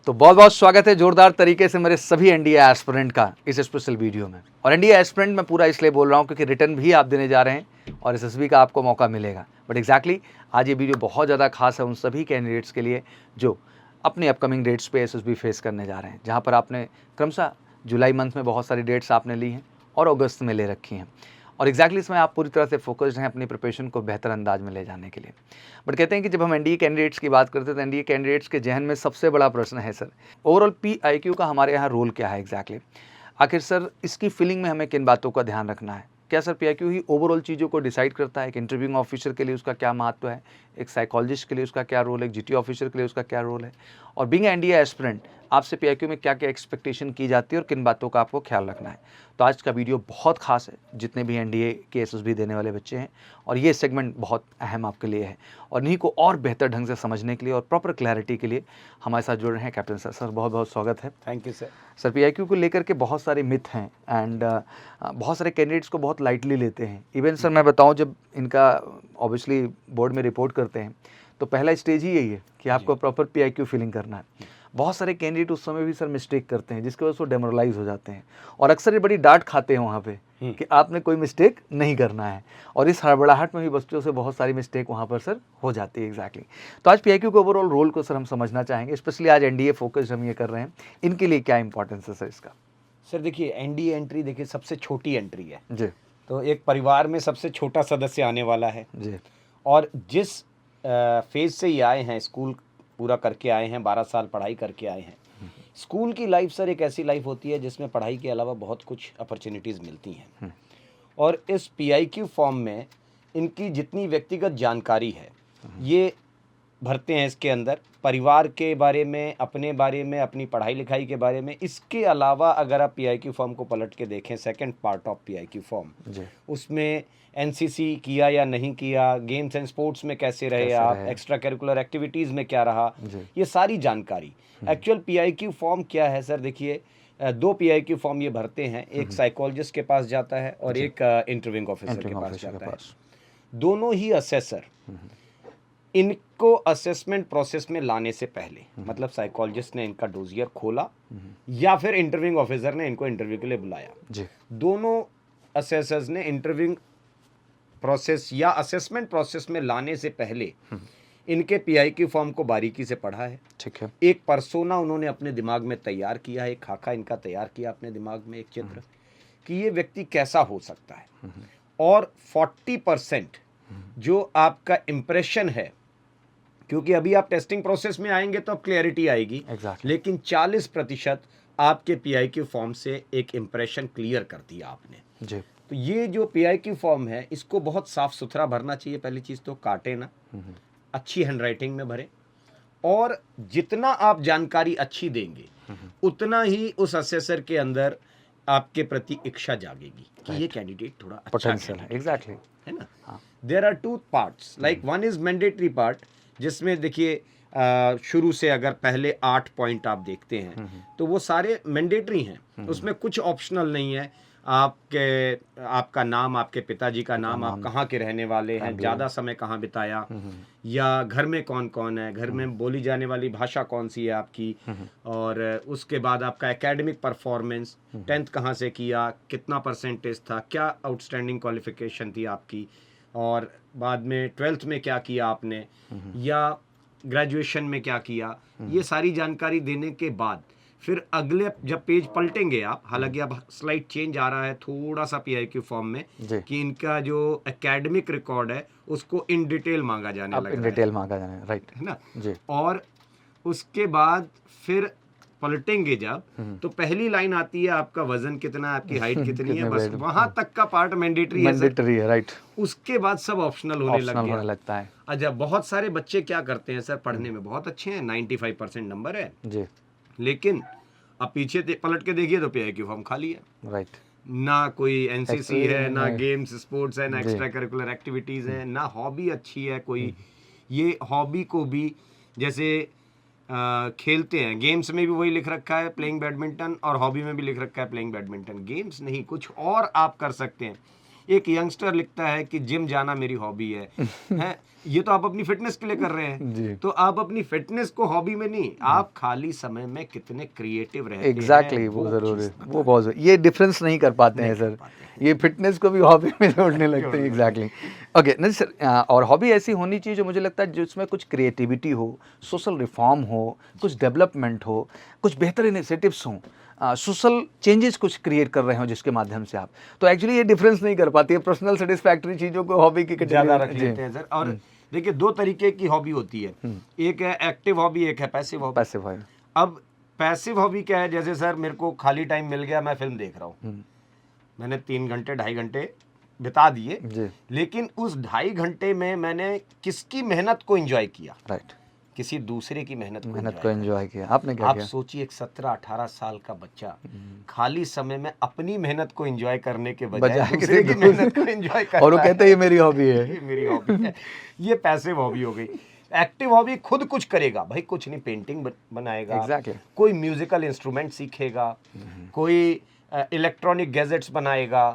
तो बहुत बहुत स्वागत है जोरदार तरीके से मेरे सभी एनडीए एस्पिरेंट का इस स्पेशल वीडियो में। और एनडीए एस्पिरेंट मैं पूरा इसलिए बोल रहा हूँ क्योंकि रिटर्न भी आप देने जा रहे हैं और एसएसबी का आपको मौका मिलेगा। बट एग्जैक्टली आज ये वीडियो बहुत ज़्यादा खास है उन सभी कैंडिडेट्स के लिए जो अपने अपकमिंग डेट्स पे एसएसबी फेस करने जा रहे हैं, जहाँ पर आपने क्रमशः जुलाई मंथ में बहुत सारी डेट्स आपने ली हैं और अगस्त में ले रखी हैं। और एग्जैक्टली इसमें आप पूरी तरह से फोकस्ड हैं अपनी प्रिपरेशन को बेहतर अंदाज में ले जाने के लिए। बट कहते हैं कि जब हम एनडीए कैंडिडेट्स की बात करते हैं तो एनडीए कैंडिडेट्स के जहन में सबसे बड़ा प्रश्न है सर, ओवरऑल पीआईक्यू का हमारे यहाँ रोल क्या है एग्जैक्टली। आखिर सर इसकी फिलिंग में हमें किन बातों का ध्यान रखना है? क्या सर पीआईक्यू ही ओवरऑल चीज़ों को डिसाइड करता है? एक इंटरव्यूइंग ऑफिसर के लिए उसका क्या महत्व है, एक साइकोलॉजिस्ट के लिए उसका क्या रोल है, एक जीटी ऑफिसर के लिए उसका क्या रोल है, और बीइंग एनडीए एस्पिरेंट आपसे पीआईक्यू में क्या क्या एक्सपेक्टेशन की जाती है और किन बातों का आपको ख्याल रखना है। तो आज का वीडियो बहुत खास है जितने भी एनडीए के एसएसबी देने वाले बच्चे हैं, और ये सेगमेंट बहुत अहम आपके लिए है। और इन्हीं को और बेहतर ढंग से समझने के लिए और प्रॉपर क्लैरिटी के लिए हमारे साथ जुड़ रहे हैं कैप्टन सर। सर बहुत बहुत स्वागत है। Thank you sir. Sir PIQ को लेकर के बहुत सारे मिथ हैं एंड बहुत सारे कैंडिडेट्स को बहुत लाइटली लेते हैं। इवन सर मैं बताऊं, जब इनका ऑब्वियसली बोर्ड में रिपोर्ट करते हैं तो पहला स्टेज ही यही है कि आपको प्रॉपर पीआईक्यू फीलिंग करना है। बहुत सारे कैंडिडेट उस समय भी सर मिस्टेक करते हैं जिसकी वजह से वो डेमोरलाइज हो जाते हैं और अक्सर ये बड़ी डांट खाते हैं वहाँ पे कि आपने कोई मिस्टेक नहीं करना है। और इस हड़बड़ाहट में भी बच्चों से बहुत सारी मिस्टेक वहाँ पर सर हो जाती है एग्जैक्टली। तो आज पीआईक्यू के ओवरऑल रोल को सर हम समझना चाहेंगे, स्पेशली आज एनडीए फोकस्ड हम ये कर रहे हैं, इनके लिए क्या इंपॉर्टेंस है सर इसका? सर देखिए, एनडीए एंट्री देखिए सबसे छोटी एंट्री है जी। तो एक परिवार में सबसे छोटा सदस्य आने वाला है जी। और जिस फेज से ये आए हैं, स्कूल पूरा करके आए हैं, 12 साल पढ़ाई करके आए हैं। स्कूल की लाइफ सर एक ऐसी लाइफ होती है जिसमें पढ़ाई के अलावा बहुत कुछ अपॉर्चुनिटीज़ मिलती हैं और इस पीआईक्यू फॉर्म में इनकी जितनी व्यक्तिगत जानकारी है ये भरते हैं इसके अंदर, परिवार के बारे में, अपने बारे में, अपनी पढ़ाई लिखाई के बारे में। इसके अलावा अगर आप पीआईक्यू फॉर्म को पलट के देखें, second part of PIQ form, उसमें एनसीसी किया या नहीं किया, गेम्स एंड स्पोर्ट्स में कैसे रहे आप, एक्स्ट्रा करिकुलर एक्टिविटीज़ में क्या रहा, ये सारी जानकारी। एक्चुअल पीआईक्यू फॉर्म क्या है सर? देखिए, दो पीआईक्यू फॉर्म ये भरते हैं, एक साइकोलॉजिस्ट के पास जाता है और एक इंटरव्यूइंग ऑफिसर के पास जाता है। दोनों ही असेसर इनको असेसमेंट प्रोसेस में लाने से पहले, मतलब साइकोलॉजिस्ट ने इनका डोजियर खोला या फिर इंटरव्यूइंग ऑफिसर ने इनको इंटरव्यू के लिए बुलाया, दोनों असेसर्स ने इंटरव्यूइंग प्रोसेस या असेसमेंट प्रोसेस में लाने से पहले इनके पीआईक्यू फॉर्म को बारीकी से पढ़ा है। ठीक है। एक पर्सोना उन्होंने अपने दिमाग में तैयार किया है, एक खाका इनका तैयार किया अपने दिमाग में, एक चित्र कि ये व्यक्ति कैसा हो सकता है। और 40% जो आपका इम्प्रेशन है, क्योंकि अभी आप टेस्टिंग प्रोसेस में आएंगे तो अब क्लैरिटी आएगी, लेकिन 40% आपके पीआईक्यू फॉर्म से एक इम्प्रेशन क्लियर कर दिया आपने जी। तो ये जो पीआईक्यू फॉर्म है इसको बहुत साफ सुथरा भरना चाहिए। पहली चीज तो काटे ना, अच्छी हैंडराइटिंग में भरें, और जितना आप जानकारी अच्छी देंगे उतना ही उस असेसर के अंदर आपके प्रति इच्छा जागेगी कि ये कैंडिडेट थोड़ा अच्छा है। एग्जैक्टली, है ना? There are two parts, like one is mandatory part, जिसमें देखिए शुरू से अगर पहले 8 पॉइंट आप देखते हैं तो वो सारे मैंडेटरी हैं, उसमें कुछ ऑप्शनल नहीं है। आपका नाम, आपके पिताजी का नाम, आप कहाँ के रहने वाले हैं, ज़्यादा समय कहाँ बिताया, या घर में कौन कौन है, घर में बोली जाने वाली भाषा कौन सी है आपकी, और उसके बाद आपका एकेडमिक परफॉर्मेंस, 10th कहाँ से किया, कितना परसेंटेज था, क्या आउटस्टैंडिंग क्वालिफिकेशन थी आपकी, और बाद में 12th में क्या किया आपने, या ग्रेजुएशन में क्या किया। ये सारी जानकारी देने के बाद फिर अगले जब पेज पलटेंगे आप, हालांकि अब स्लाइड चेंज आ रहा है थोड़ा सा पीआईक्यू फॉर्म में कि इनका जो एकेडमिक रिकॉर्ड है उसको इन डिटेल मांगा जाने लगा, इन डिटेल मांगा जाने, राइट है ना जी। और उसके बाद फिर पलटेंगे जब, तो पहली लाइन आती है आपका वजन कितना है, आपकी हाइट कितनी है, बस वहां तक का पार्ट मैंडेटरी है, राइट। उसके बाद सब ऑप्शनल होने लगता है। अच्छा, बहुत सारे बच्चे क्या करते हैं सर, पढ़ने में बहुत अच्छे हैं, 95% नंबर है जी, लेकिन अब पीछे पलट के देखिए तो पीआईक्यू फॉर्म खाली है, राइट। ना कोई एनसीसी है, ना गेम्स स्पोर्ट्स है, ना एक्स्ट्रा करिकुलर एक्टिविटीज है, ना हॉबी अच्छी है कोई। ये हॉबी को भी जैसे खेलते हैं, गेम्स में भी वही लिख रखा है प्लेइंग बैडमिंटन, और हॉबी में भी लिख रखा है प्लेइंग बैडमिंटन। गेम्स नहीं, कुछ और आप कर सकते हैं। एक यंगस्टर लिखता है कि जिम जाना मेरी हॉबी है ये तो आप अपनी फिटनेस के लिए कर रहे हैं। जी। तो आप अपनी फिटनेस को हॉबी में नहीं, आप खाली समय में कितने क्रिएटिव रहते एग्जैक्टली हैं, वो जरूर है, चीज़ वो बहुत जरूरी, ये डिफरेंस नहीं कर पाते हैं नहीं कर सर, पाते हैं। ये फिटनेस को भी हॉबी में जोड़ने लगते हैं। एग्जैक्टली। ओके नहीं सर, और हॉबी ऐसी होनी चाहिए जो मुझे लगता है जिसमें कुछ क्रिएटिविटी हो, सोशल रिफॉर्म हो, कुछ डेवलपमेंट हो, कुछ बेहतर इनिशिएटिव्स हों, सोशल चेंजेस कुछ क्रिएट कर रहे हो जिसके माध्यम से आप, तो एक्चुअली ये डिफरेंस नहीं कर पाती है, पर्सनल सेटिस्फैक्टरी चीज़ों को हॉबी की ज्यादा कैटेगरी रख लेते हैं सर। और देखिए, दो तरीके की हॉबी होती है, एक है एक्टिव हॉबी, एक है पैसिव हॉबी। पैसिव है। अब पैसिव हॉबी क्या है? जैसे सर मेरे को खाली टाइम मिल गया, मैं फिल्म देख रहा हूँ, मैंने 3 घंटे 2.5 घंटे बिता दिए, जी। लेकिन उस 2.5 घंटे में मैंने किसकी मेहनत को एंजॉय किया? राइट। किसी दूसरे की मेहनत को मेहनत enjoy को किया। एंजॉय किया, आपने क्या आप किया? सोचिए, एक 17-18 साल का बच्चा खाली समय में अपनी मेहनत को एंजॉय करने के बजाय बजाय दूसरे की किसी मेहनत को एंजॉय करता और वो कहते हैं ये मेरी हॉबी ये है। मेरी हॉबी है। ये पैसिव हॉबी हो गई। एक्टिव हॉबी खुद कुछ करेगा भाई, कुछ नहीं, पेंटिंग बनाएगा, एग्जैक्टली। कोई म्यूजिकल इंस्ट्रूमेंट सीखेगा, कोई इलेक्ट्रॉनिक गैजेट्स बनाएगा,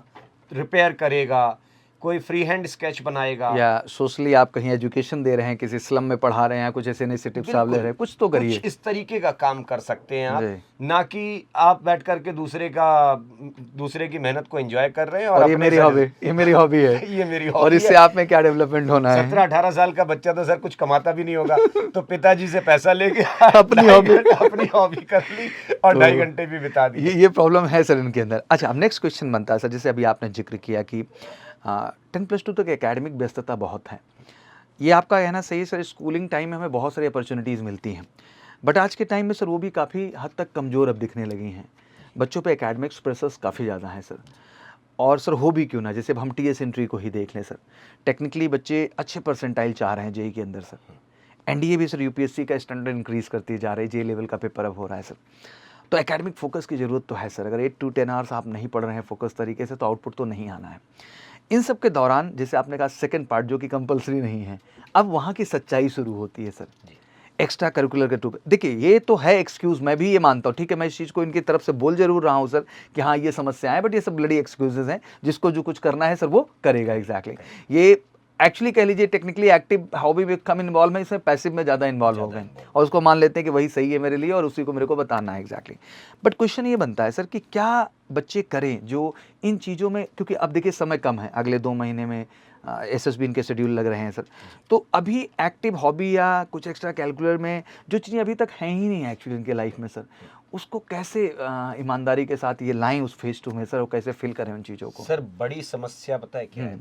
रिपेयर करेगा, कोई फ्री हैंड स्केच बनाएगा, या सोशली आप कहीं एजुकेशन दे रहे हैं, किसी स्लम में पढ़ा रहे हैं, कुछ ऐसे इनिशिएटिव्स आप ले रहे हैं, कुछ तो करिए। कुछ इस तरीके का काम कर सकते हैं आप, जी। ना कि आप बैठ करके दूसरे की मेहनत को एंजॉय कर रहे हैं और ये अपने मेरी से- हॉबी, ये मेरी हॉबी है। ये मेरी और हॉबी इससे है। आप में क्या डेवलपमेंट होना है? 17-18 साल का बच्चा तो सर कुछ कमाता भी नहीं होगा, तो पिताजी से पैसा लेके अपनी अपनी हॉबी कर ली और 2.5 घंटे भी बिता दिए। ये प्रॉब्लम है सर इनके अंदर। अच्छा, अब नेक्स्ट क्वेश्चन बनता है सर, जैसे अभी आपने जिक्र किया कि 10+2 तक एकेडमिक व्यस्तता बहुत है, ये आपका कहना सही है सर। स्कूलिंग टाइम में हमें बहुत सारी अपॉर्चुनिटीज़ मिलती हैं, बट आज के टाइम में सर वो भी काफ़ी हद तक कमज़ोर अब दिखने लगी हैं। बच्चों पे एकेडमिक्स प्रेशर्स काफ़ी ज़्यादा हैं सर। और सर हो भी क्यों ना, जैसे अब हम टीएस एंट्री को ही देख लें सर, टेक्निकली बच्चे अच्छे परसेंटाइल चाह रहे हैं जेई के अंदर सर। एनडीए भी सर यूपीएससी का स्टैंडर्ड इंक्रीज़ करती जा रही है, जे लेवल का पेपर अब हो रहा है सर। तो एकेडमिक फोकस की ज़रूरत तो है सर। अगर 8 to 10 आवर्स आप नहीं पढ़ रहे हैं फोकस तरीके से, तो आउटपुट तो नहीं आना है। इन सब के दौरान जैसे आपने कहा सेकंड पार्ट जो कि कंपलसरी नहीं है, अब वहाँ की सच्चाई शुरू होती है सर। एक्स्ट्रा करिकुलर के टू, देखिए ये तो है एक्सक्यूज़, मैं भी ये मानता हूँ, ठीक है, मैं इस चीज़ को इनकी तरफ से बोल जरूर रहा हूँ सर कि हाँ ये समस्याएं हैं, बट ये सब ब्लडी एक्सक्यूजेज हैं, जिसको जो कुछ करना है सर वो करेगा। एग्जैक्टली। ये एक्चुअली कह लीजिए टेक्निकली एक्टिव हॉबी में कम इन्वॉल्व है, इसमें पैसिव में ज़्यादा इन्वॉल्व हो गए और उसको मान लेते हैं कि वही सही है मेरे लिए और उसी को मेरे को बताना है। एग्जैक्टली। बट क्वेश्चन ये बनता है सर कि क्या बच्चे करें जो इन चीज़ों में, क्योंकि अब देखिए समय कम है, अगले 2 महीने में एसएसबी इनके शेड्यूल लग रहे हैं सर, तो अभी एक्टिव हॉबी या कुछ एक्स्ट्रा कैलकुलर में जो चीज़ें अभी तक हैं ही नहीं एक्चुअली इनके लाइफ में सर, उसको कैसे ईमानदारी के साथ ये लाएं उस फेज 2 में सर, और कैसे फिल करें उन चीज़ों को? सर बड़ी समस्या पता है क्या है,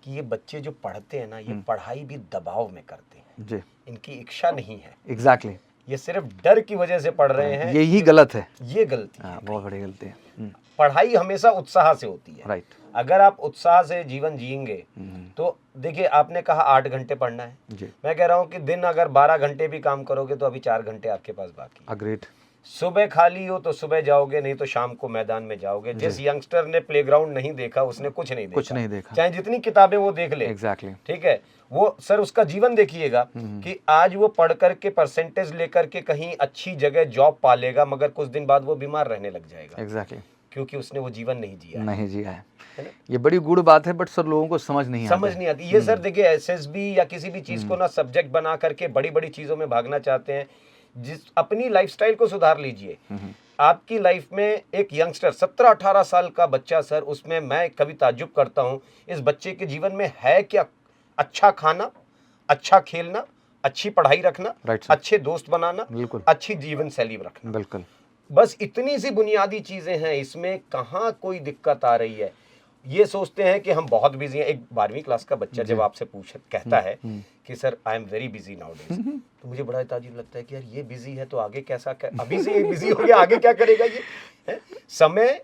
कि ये बच्चे जो पढ़ते हैं ना, ये पढ़ाई भी दबाव में करते हैं जी। इनकी इच्छा नहीं है, एग्जैक्टली। ये सिर्फ डर की वजह से पढ़ रहे हैं। यही गलत है। ये गलती है। हाँ, बहुत बड़ी गलती है। पढ़ाई हमेशा उत्साह से होती है। राइट। अगर आप उत्साह से जीवन जिएंगे तो देखिए, आपने कहा 8 घंटे पढ़ना है, जी। मैं कह रहा हूँ कि दिन अगर 12 घंटे भी काम करोगे तो अभी 4 घंटे आपके पास बाकी है। अग्रेड। सुबह खाली हो तो सुबह जाओगे, नहीं तो शाम को मैदान में जाओगे। जिस यंगस्टर ने प्लेग्राउंड नहीं देखा उसने कुछ नहीं देखा, कुछ नहीं देखा, चाहे जितनी किताबें वो देख ले। एग्जैक्टली। ठीक है, वो सर उसका जीवन देखिएगा कि आज वो पढ़ करके परसेंटेज लेकर के कहीं अच्छी जगह जॉब पा लेगा, मगर कुछ दिन बाद वो बीमार रहने लग जाएगा। एग्जैक्टली। क्योंकि उसने वो जीवन नहीं जिया। नहीं जिया है। ये बड़ी गुड़ बात है, बट सर लोगों को समझ नहीं आती। ये सर देखिए, एसएसबी या किसी भी चीज को ना सब्जेक्ट बना करके बड़ी बड़ी चीजों में भागना चाहते हैं। जिस अपनी लाइफस्टाइल को सुधार लीजिए। आपकी लाइफ में एक यंगस्टर 17-18 साल का बच्चा सर, उसमें मैं कभी ताज्जुब करता हूँ, इस बच्चे के जीवन में है क्या? अच्छा खाना, अच्छा खेलना, अच्छी पढ़ाई रखना, अच्छे दोस्त बनाना, अच्छी जीवन शैली रखना। बिल्कुल। बस इतनी सी बुनियादी चीजें हैं, इसमें कहाँ कोई दिक्कत आ रही है। ये सोचते हैं कि हम बहुत बिजी हैं। एक 12वीं क्लास का बच्चा जब आपसे कहता है कि sir I am very busy now days, तो मुझे बड़ा ताज्जुब लगता है कि यार ये बिजी है तो आगे अभी से ये बिजी हो गया, आगे क्या करेगा ये है? समय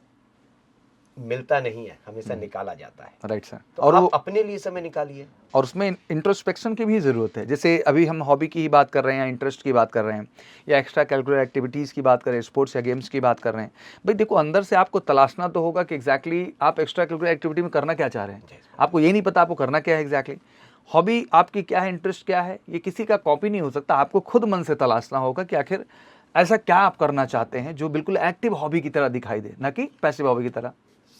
मिलता नहीं है, हमेशा निकाला जाता है। Right sir. तो और आप अपने लिए समय निकालिए, और उसमें इंट्रोस्पेक्शन की भी ज़रूरत है। जैसे अभी हम हॉबी की ही बात कर रहे हैं, इंटरेस्ट की बात कर रहे हैं, या एक्स्ट्रा कैलकुलर एक्टिविटीज़ की बात करें, स्पोर्ट्स या गेम्स की बात कर रहे हैं, भाई देखो अंदर से आपको तलाशना तो होगा कि एग्जैक्टली आप एक्स्ट्रा कैलकुलर एक्टिविटी में करना क्या चाह रहे हैं। आपको ये नहीं पता आपको करना क्या है एग्जैक्टली। हॉबी आपकी क्या है, इंटरेस्ट क्या है, ये किसी का कॉपी नहीं हो सकता। आपको खुद मन से तलाशना होगा कि आखिर ऐसा क्या आप करना चाहते हैं जो बिल्कुल एक्टिव हॉबी की तरह दिखाई दे, ना कि पैसिव हॉबी की तरह।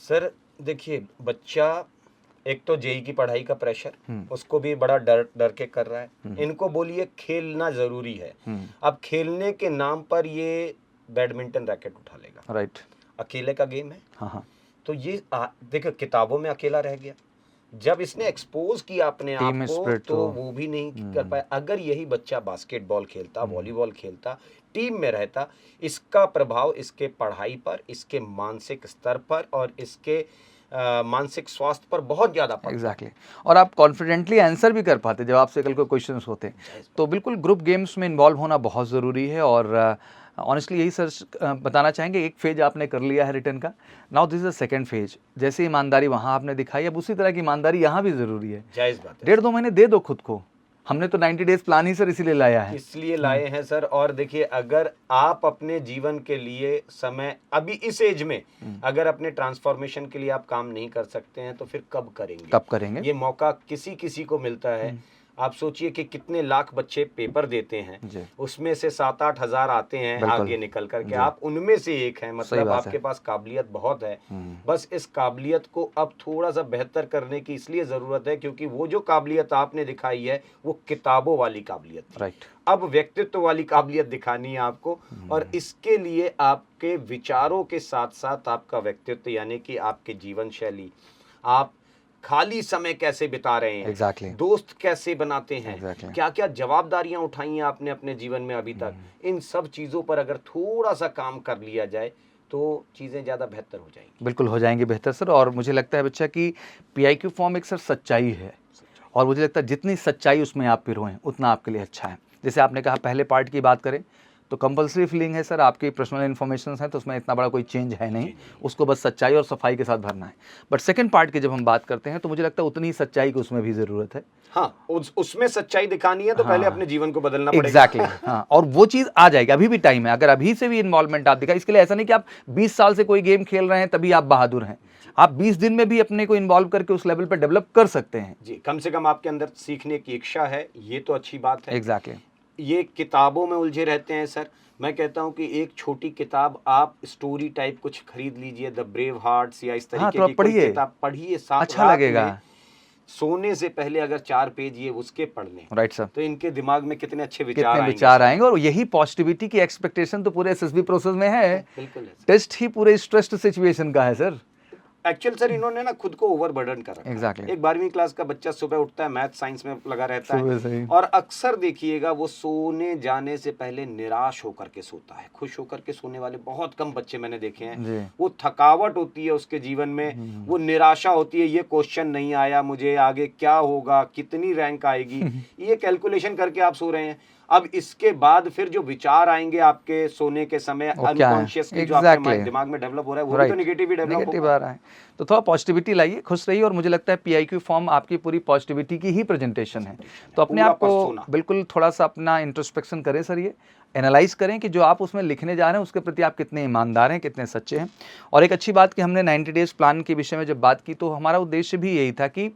सर देखिए, बच्चा एक तो जेई की पढ़ाई का प्रेशर, उसको भी बड़ा डर डर के कर रहा है। इनको बोलिए खेलना जरूरी है, अब खेलने के नाम पर ये बैडमिंटन रैकेट उठा लेगा। राइट, अकेले का गेम है। हाँ, तो ये देखो किताबों में अकेला रह गया, जब इसने एक्सपोज किया अपने आप टीम को स्पिरिट तो हो। वो भी नहीं कर पाया। अगर यही बच्चा बास्केटबॉल खेलता, वॉलीबॉल खेलता, टीम में रहता, इसका प्रभाव इसके पढ़ाई पर, इसके मानसिक स्तर पर और इसके मानसिक स्वास्थ्य पर बहुत ज्यादा पड़ता। एग्जैक्टली और आप कॉन्फिडेंटली आंसर भी कर पाते जब आपसे कल को क्वेश्चंस होते हैं। तो बिल्कुल ग्रुप गेम्स में इन्वॉल्व होना बहुत ज़रूरी है। और ऑनेस्टली यही सर बताना चाहेंगे, एक फेज आपने कर लिया है रिटर्न का, now this is the second phase. जैसे ईमानदारी वहाँ आपने दिखाई, अब उसी तरह की ईमानदारी यहाँ भी ज़रूरी है। जायज़ बात है। 1.5-2 महीने दे दो खुद को। हमने तो 90 डेज प्लान ही सर इसीलिए लाया है, इसलिए लाए हैं सर। और देखिए, अगर आप अपने जीवन के लिए समय अभी इस एज में अगर अपने ट्रांसफॉर्मेशन के लिए आप काम नहीं कर सकते हैं तो फिर कब करेंगे? कब करेंगे? ये मौका किसी किसी को मिलता है। आप सोचिए कि कितने लाख बच्चे पेपर देते हैं, उसमें से 7-8 हज़ार आते हैं आगे निकल करके, आप उनमें से एक हैं। मतलब आपके पास काबिलियत बहुत है, बस इस काबिलियत को अब थोड़ा सा बेहतर करने की इसलिए ज़रूरत है क्योंकि वो जो काबिलियत आपने दिखाई है वो किताबों वाली काबिलियत थी। राइट, अब व्यक्तित्व वाली काबिलियत दिखानी है आपको, और इसके लिए आपके विचारों के साथ साथ आपका व्यक्तित्व यानी कि आपके जीवन शैली, आप खाली समय कैसे बिता रहे हैं, एग्जैक्टली, दोस्त कैसे बनाते हैं, Exactly. क्या क्या जवाबदारियां उठाई हैं आपने अपने जीवन में अभी तक, इन सब चीज़ों पर अगर थोड़ा सा काम कर लिया जाए तो चीज़ें ज़्यादा बेहतर हो जाएंगी। बिल्कुल हो जाएंगी बेहतर सर। और मुझे लगता है बच्चा कि पीआईक्यू फॉर्म एक सर सच्चाई है, और मुझे लगता है जितनी सच्चाई उसमें आप पिरोएं उतना आपके लिए अच्छा है। जैसे आपने कहा पहले पार्ट की बात करें तो कंपलसरी फिलिंग है सर, आपकी पर्सनल इन्फॉर्मेशन है तो उसमें इतना बड़ा कोई चेंज है नहीं, उसको बस सच्चाई और सफाई के साथ भरना है। बट सेकंड पार्ट की जब हम बात करते हैं तो मुझे लगता है उतनी ही सच्चाई की उसमें भी ज़रूरत है। हाँ, उसमें सच्चाई दिखानी है तो पहले अपने जीवन को बदलना पड़ेगा। एग्जैक्टली, हाँ, और वो चीज़ आ जाएगी, अभी भी टाइम है। अगर अभी से भी इन्वॉल्वमेंट आप दिखाए, इसके लिए ऐसा नहीं कि आप 20 साल से कोई गेम खेल रहे हैं तभी आप बहादुर हैं। आप 20 दिन में भी अपने को इन्वॉल्व करके उस लेवल पर डेवलप कर सकते हैं। जी, कम से कम आपके अंदर सीखने की इच्छा है, ये तो अच्छी बात है। एग्जैक्टली, ये किताबों में उलझे रहते हैं सर। मैं कहता हूँ कि एक छोटी किताब आप स्टोरी टाइप कुछ खरीद लीजिए, द ब्रेव हार्ट्स या इस तरीके तो की कोई पढ़िए, किताब पढ़िए, अच्छा रात लगेगा। में सोने से पहले अगर 4 पेज ये उसके पढ़ लें, राइट सर, तो इनके दिमाग में कितने अच्छे विचार आएंगे। और यही पॉजिटिविटी की एक्सपेक्टेशन तो पूरे एसएसबी प्रोसेस में है। बिल्कुल है। टेस्ट ही पूरे स्ट्रेस्ड सिचुएशन का है सर। एक्चुअल सर इन्होंने ना खुद को ओवरबर्डन कर रखा है। Exactly. एक 12वीं क्लास का बच्चा सुबह उठता है, मैथ साइंस में लगा रहता सुबह से ही। है, और अक्सर देखिएगा वो सोने जाने से पहले निराश होकर के सोता है। खुश होकर के सोने वाले बहुत कम बच्चे मैंने देखे हैं। वो थकावट होती है उसके जीवन में, वो निराशा होती है, ये क्वेश्चन नहीं आया, मुझे आगे क्या होगा, कितनी रैंक आएगी, ये कैलकुलेशन करके आप सो रहे हैं। अब इसके बाद फिर जो विचार आएंगे आपके सोने के समय अनकॉन्शियसली जो आपके दिमाग में डेवलप हो रहा है वो भी तो नेगेटिव ही डेवलप हो रहा है। तो थोड़ा पॉजिटिविटी लाइए, खुश रहिए। और मुझे लगता है पीआईक्यू फॉर्म आपकी पूरी पॉजिटिविटी की ही प्रेजेंटेशन है। तो अपने आप को बिल्कुल थोड़ा सा अपना इंट्रोस्पेक्शन करें सर, ये एनालाइज करें कि जो आप उसमें लिखने जा रहे हैं उसके प्रति आप कितने ईमानदार हैं, कितने सच्चे हैं। और एक अच्छी बात कि हमने 90 डेज प्लान के विषय में जब बात की तो हमारा उद्देश्य भी यही था कि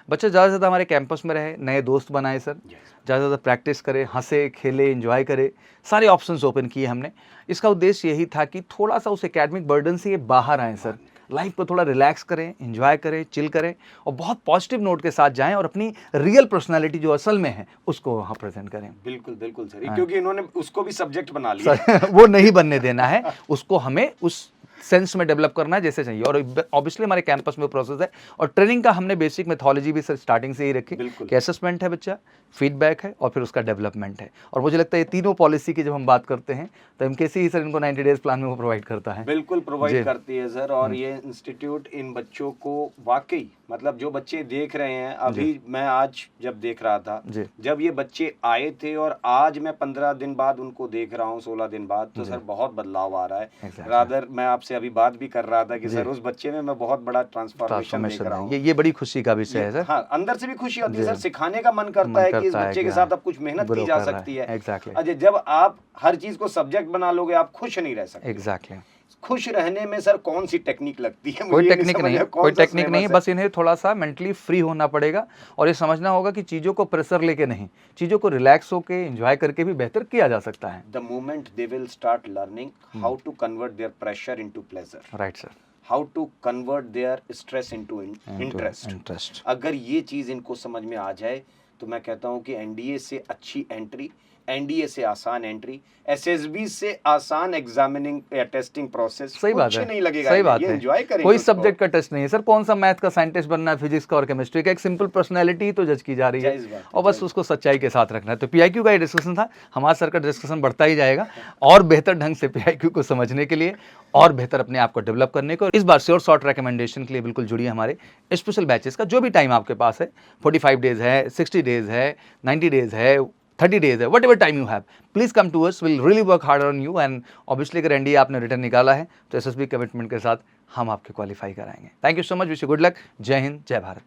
बच्चे ज़्यादा से ज़्यादा हमारे कैंपस में रहे, नए दोस्त बनाए सर, ज़्यादा से ज़्यादा प्रैक्टिस करें, हंसे खेले, एंजॉय करे, सारे ऑप्शंस ओपन किए हमने। इसका उद्देश्य यही था कि थोड़ा सा उस एकेडमिक बर्डन से ये बाहर आएँ सर, लाइफ को थोड़ा रिलैक्स करें, एंजॉय करें, चिल करें और बहुत पॉजिटिव नोट के साथ जाएं और अपनी रियल पर्सनालिटी जो असल में है उसको वहाँ प्रेजेंट करें। बिल्कुल बिल्कुल सर, क्योंकि इन्होंने उसको भी सब्जेक्ट बना लिया। वो नहीं बनने देना है, उसको हमें उस सेंस में डेवलप करना है जैसे चाहिए। और ऑब्वियसली हमारे कैंपस में प्रोसेस है और ट्रेनिंग का हमने बेसिक मेथोलॉजी भी सर स्टार्टिंग से ही रखी कि असेसमेंट है बच्चा, फीडबैक है और फिर उसका डेवलपमेंट है। और मुझे लगता है ये तीनों पॉलिसी की जब हम बात करते हैं तो एमकेसी ही सर इनको 90 डेज प्लान में वो प्रोवाइड करता है। बिल्कुल प्रोवाइड करती है सर। और ये इंस्टीट्यूट इन बच्चों को वाकई मतलब जो बच्चे देख रहे हैं अभी, मैं आज जब देख रहा था जब ये बच्चे आए थे और आज मैं 15 दिन बाद उनको देख रहा हूँ, 16 दिन बाद, तो सर बहुत बदलाव आ रहा है। रादर मैं आपसे अभी बात भी कर रहा था कि सर उस बच्चे में मैं बहुत बड़ा ट्रांसफॉर्मेशन देख रहा हूँ। ये बड़ी खुशी का विषय है सर। हाँ, अंदर से भी खुशी होती है सर, सिखाने का मन करता है कि इस बच्चे के साथ अब कुछ मेहनत की जा सकती है। अजय, जब आप हर चीज को सब्जेक्ट बना लोगे आप खुश नहीं रह सकते। एग्जैक्टली। खुश रहने में सर कौन सी टेक्निक लगती है? कोई टेक्निक नहीं है, कोई टेक्निक नहीं है, बस इन्हें थोड़ा सा मेंटली फ्री होना पड़ेगा और ये समझना होगा कि चीजों को प्रेशर लेके नहीं, चीजों को रिलैक्स होके एंजॉय करके भी बेहतर किया जा सकता है। The moment they will start learning how to convert their pressure into pleasure. Right sir. How to convert their stress into interest. अगर ये चीज़ इनको समझ में आ जाए तो मैं कहता हूँ कि एनडीए से अच्छी एंट्री, एनडीए से आसान एंट्री, एसएसबी से आसान एग्जामिनिंग या टेस्टिंग प्रोसेस, सही बात कुछ है, नहीं लगेगा, सही बात ये है, एंजॉय करेंगे। कोई उसको। सब्जेक्ट का टेस्ट नहीं है सर, कौन सा मैथ का साइंटिस्ट बनना है, फिजिक्स का और केमिस्ट्री का, एक सिंपल पर्सनैलिटी ही तो जज की जा रही जायज़ है बात है, और बस उसको सच्चाई के साथ रखना है। तो पीआईक्यू का ये डिस्कशन था, हमारा सर का डिस्कशन बढ़ता ही जाएगा और बेहतर ढंग से पीआईक्यू को समझने के लिए और बेहतर अपने आप को डेवलप करने को। इस बार श्योर शॉर्ट रिकमेंडेशन के लिए बिल्कुल जुड़िए हमारे स्पेशल बैचेस का, जो भी टाइम आपके पास है, 45 डेज है, 60 डेज है, 90 डेज है, 30 डेज है, whatever time you have, please come to us, will really work hard on you and obviously अगर एनडीए आपने रिटर्न निकाला है तो एसएसबी कमिटमेंट के साथ हम आपके क्वालिफाई कराएंगे। Thank you so much, wish you good luck, जय हिंद, जय भारत।